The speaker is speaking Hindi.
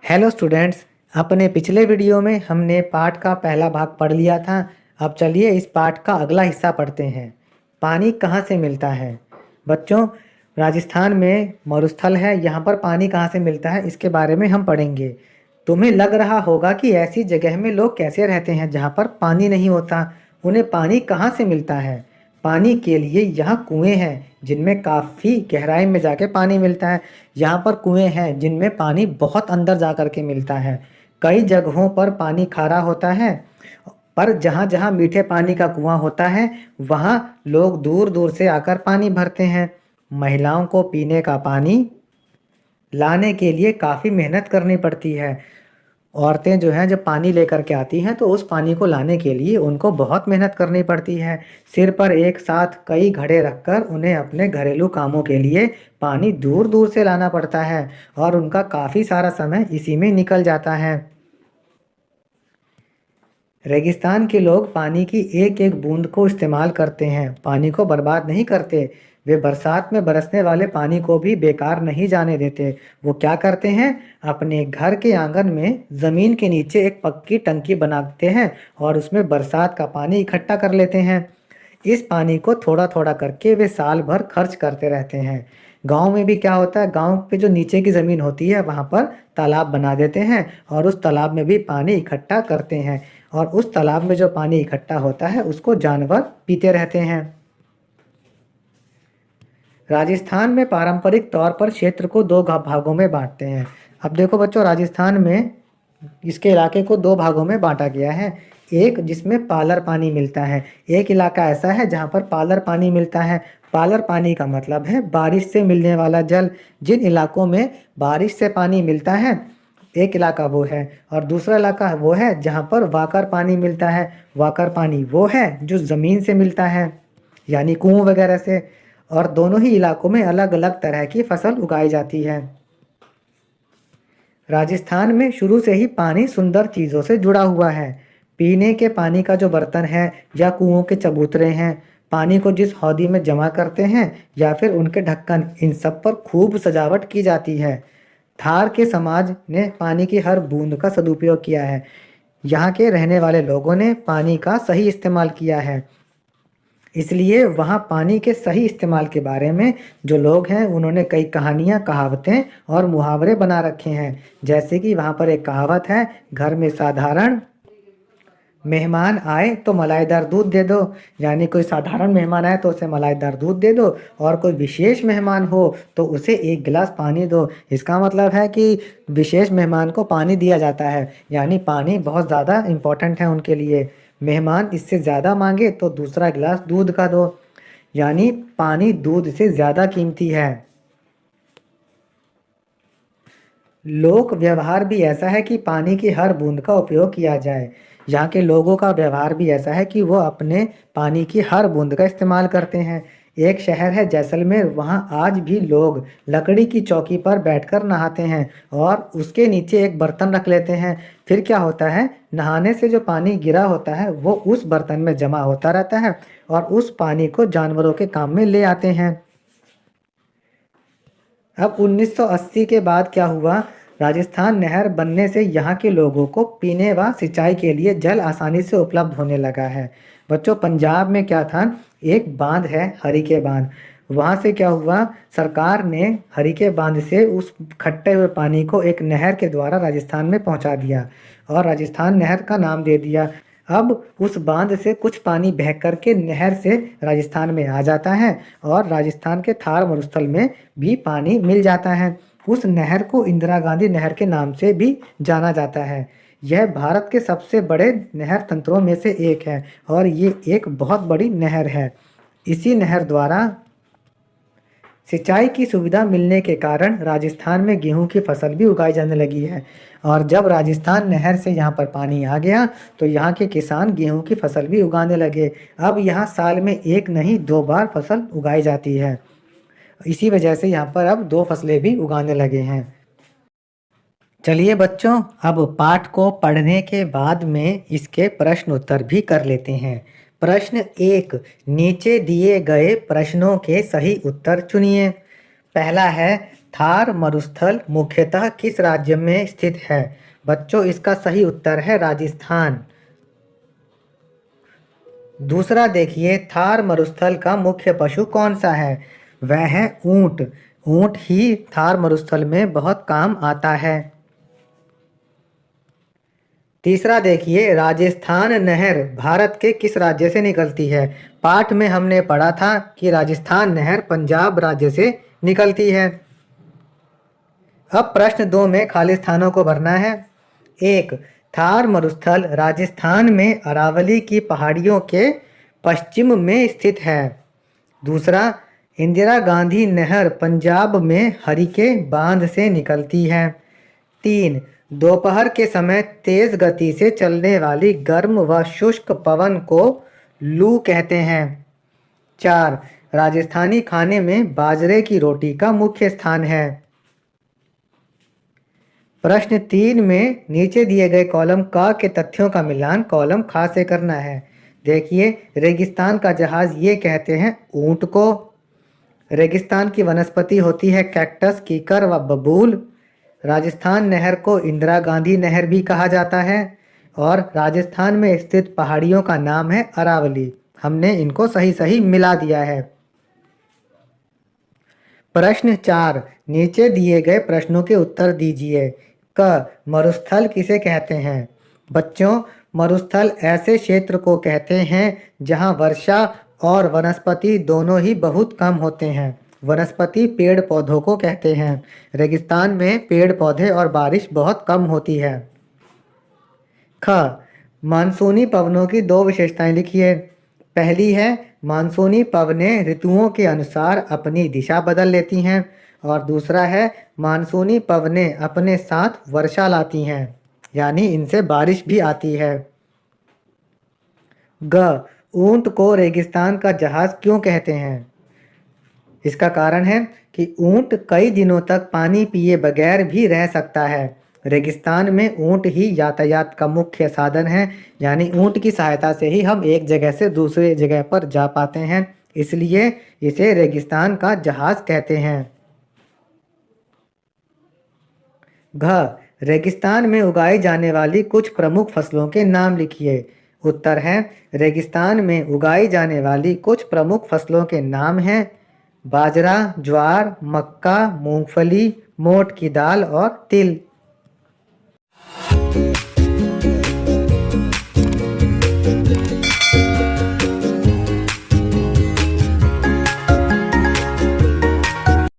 Hello students. अपने पिछले वीडियो में हमने पाठ का पहला भाग पढ़ लिया था। अब चलिए इस पाठ का अगला हिस्सा पढ़ते हैं। पानी कहाँ से मिलता है? बच्चों, राजस्थान में मरुस्थल है, यहाँ पर पानी कहाँ से मिलता है इसके बारे में हम पढ़ेंगे। तुम्हें लग रहा होगा कि ऐसी जगह में लोग कैसे रहते हैं जहाँ पर पानी नहीं होता, उन्हें पानी कहाँ से मिलता है? पानी के लिए यहाँ कुएं हैं जिनमें काफ़ी गहराई में जाके पानी मिलता है। यहाँ पर कुएं हैं जिनमें पानी बहुत अंदर जा कर के मिलता है। कई जगहों पर पानी खारा होता है, पर जहाँ जहाँ मीठे पानी का कुआं होता है वहाँ लोग दूर दूर से आकर पानी भरते हैं। महिलाओं को पीने का पानी लाने के लिए काफ़ी मेहनत करनी पड़ती है। औरतें जो हैं जब पानी लेकर के आती हैं तो उस पानी को लाने के लिए उनको बहुत मेहनत करनी पड़ती है। सिर पर एक साथ कई घड़े रखकर उन्हें अपने घरेलू कामों के लिए पानी दूर दूर से लाना पड़ता है और उनका काफ़ी सारा समय इसी में निकल जाता है। रेगिस्तान के लोग पानी की एक एक बूंद को इस्तेमाल करते हैं, पानी को बर्बाद नहीं करते। वे बरसात में बरसने वाले पानी को भी बेकार नहीं जाने देते। वो क्या करते हैं, अपने घर के आंगन में ज़मीन के नीचे एक पक्की टंकी बनाते हैं और उसमें बरसात का पानी इकट्ठा कर लेते हैं। इस पानी को थोड़ा थोड़ा करके वे साल भर खर्च करते रहते हैं। गांव में भी क्या होता है, गांव पे जो नीचे की ज़मीन होती है वहाँ पर तालाब बना देते हैं और उस तालाब में भी पानी इकट्ठा करते हैं और उस तालाब में जो पानी इकट्ठा होता है उसको जानवर पीते रहते हैं। राजस्थान में पारंपरिक तौर पर क्षेत्र को दो भागों में बांटते हैं। अब देखो बच्चों, राजस्थान में इसके इलाके को दो भागों में बांटा गया है। एक जिसमें पालर पानी मिलता है, एक इलाका ऐसा है जहाँ पर पालर पानी मिलता है। पालर पानी का मतलब है बारिश से मिलने वाला जल। जिन इलाकों में बारिश से पानी मिलता है एक इलाका वो है, और दूसरा इलाका वो है जहाँ पर वाकर पानी मिलता है। वाकर पानी वो है जो ज़मीन से मिलता है, यानी कुओं वगैरह से। और दोनों ही इलाकों में अलग अलग तरह की फसल उगाई जाती है। राजस्थान में शुरू से ही पानी सुंदर चीज़ों से जुड़ा हुआ है। पीने के पानी का जो बर्तन है या कुओं के चबूतरे हैं, पानी को जिस हौदी में जमा करते हैं या फिर उनके ढक्कन, इन सब पर खूब सजावट की जाती है। थार के समाज ने पानी की हर बूंद का सदुपयोग किया है। यहाँ के रहने वाले लोगों ने पानी का सही इस्तेमाल किया है, इसलिए वहाँ पानी के सही इस्तेमाल के बारे में जो लोग हैं उन्होंने कई कहानियाँ, कहावतें और मुहावरे बना रखे हैं। जैसे कि वहाँ पर एक कहावत है, घर में साधारण मेहमान आए तो मलाईदार दूध दे दो, यानी कोई साधारण मेहमान आए तो उसे मलाईदार दूध दे दो, और कोई विशेष मेहमान हो तो उसे एक गिलास पानी दो। इसका मतलब है कि विशेष मेहमान को पानी दिया जाता है, यानी पानी बहुत ज़्यादा इम्पोर्टेंट है उनके लिए। मेहमान इससे ज़्यादा मांगे तो दूसरा गिलास दूध का दो, यानी पानी दूध से ज़्यादा कीमती है। लोक व्यवहार भी ऐसा है कि पानी की हर बूंद का उपयोग किया जाए। यहाँ के लोगों का व्यवहार भी ऐसा है कि वो अपने पानी की हर बूंद का इस्तेमाल करते हैं। एक शहर है जैसलमेर, वहाँ आज भी लोग लकड़ी की चौकी पर बैठकर नहाते हैं और उसके नीचे एक बर्तन रख लेते हैं। फिर क्या होता है, नहाने से जो पानी गिरा होता है वो उस बर्तन में जमा होता रहता है और उस पानी को जानवरों के काम में ले आते हैं। अब 1980 के बाद क्या हुआ, राजस्थान नहर बनने से यहाँ के लोगों को पीने व सिंचाई के लिए जल आसानी से उपलब्ध होने लगा है। बच्चों, पंजाब में क्या था, एक बांध है हरिके बांध। वहाँ से क्या हुआ, सरकार ने हरिके बांध से उस खट्टे हुए पानी को एक नहर के द्वारा राजस्थान में पहुँचा दिया और राजस्थान नहर का नाम दे दिया। अब उस बांध से कुछ पानी बह कर के नहर से राजस्थान में आ जाता है और राजस्थान के थार मरुस्थल में भी पानी मिल जाता है। उस नहर को इंदिरा गांधी नहर के नाम से भी जाना जाता है। यह भारत के सबसे बड़े नहर तंत्रों में से एक है और ये एक बहुत बड़ी नहर है। इसी नहर द्वारा सिंचाई की सुविधा मिलने के कारण राजस्थान में गेहूं की फसल भी उगाई जाने लगी है। और जब राजस्थान नहर से यहाँ पर पानी आ गया तो यहाँ के किसान गेहूं की फसल भी उगाने लगे। अब यहाँ साल में एक नहीं दो बार फसल उगाई जाती है। इसी वजह से यहाँ पर अब दो फसलें भी उगाने लगे हैं। चलिए बच्चों, अब पाठ को पढ़ने के बाद में इसके प्रश्न उत्तर भी कर लेते हैं। प्रश्न 1, नीचे दिए गए प्रश्नों के सही उत्तर चुनिए। पहला है, थार मरुस्थल मुख्यतः किस राज्य में स्थित है? बच्चों, इसका सही उत्तर है राजस्थान। दूसरा देखिए, थार मरुस्थल का मुख्य पशु कौन सा है? वह है ऊंट। ऊंट ही थार मरुस्थल में बहुत काम आता है। तीसरा देखिए, राजस्थान नहर भारत के किस राज्य से निकलती है? पाठ में हमने पढ़ा था कि राजस्थान नहर पंजाब राज्य से निकलती है। अब प्रश्न 2 में खाली स्थानों को भरना है। 1. थार मरुस्थल राजस्थान में अरावली की पहाड़ियों के पश्चिम में स्थित है। दूसरा, इंदिरा गांधी नहर पंजाब में हरिके बांध से निकलती है। 3. दोपहर के समय तेज गति से चलने वाली गर्म व शुष्क पवन को लू कहते हैं। 4. राजस्थानी खाने में बाजरे की रोटी का मुख्य स्थान है। प्रश्न 3 में नीचे दिए गए कॉलम क के तथ्यों का मिलान कॉलम ख से करना है। देखिए, रेगिस्तान का जहाज ये कहते हैं ऊंट को। रेगिस्तान की वनस्पति होती है कैक्टस, कीकर व बबूल। राजस्थान नहर को इंदिरा गांधी नहर भी कहा जाता है और राजस्थान में स्थित पहाड़ियों का नाम है अरावली। हमने इनको सही सही मिला दिया है। प्रश्न 4, नीचे दिए गए प्रश्नों के उत्तर दीजिए। क. मरुस्थल किसे कहते हैं? बच्चों, मरुस्थल ऐसे क्षेत्र को कहते हैं जहां वर्षा और वनस्पति दोनों ही बहुत कम होते हैं। वनस्पति पेड़ पौधों को कहते हैं। रेगिस्तान में पेड़ पौधे और बारिश बहुत कम होती है। ख. मानसूनी पवनों की 2 विशेषताएं लिखिए। पहली है, मानसूनी पवनें ऋतुओं के अनुसार अपनी दिशा बदल लेती हैं और दूसरा है, मानसूनी पवनें अपने साथ वर्षा लाती हैं, यानी इनसे बारिश भी आती है। ग. ऊंट को रेगिस्तान का जहाज क्यों कहते हैं? इसका कारण है कि ऊंट कई दिनों तक पानी पिए बगैर भी रह सकता है। रेगिस्तान में ऊंट ही यातायात का मुख्य साधन है, यानी ऊंट की सहायता से ही हम एक जगह से दूसरे जगह पर जा पाते हैं, इसलिए इसे रेगिस्तान का जहाज कहते हैं। घ. रेगिस्तान में उगाई जाने वाली कुछ प्रमुख फसलों के नाम लिखिए। उत्तर है, रेगिस्तान में उगाई जाने वाली कुछ प्रमुख फसलों के नाम हैं बाजरा, ज्वार, मक्का, मूंगफली, मोठ की दाल और तिल।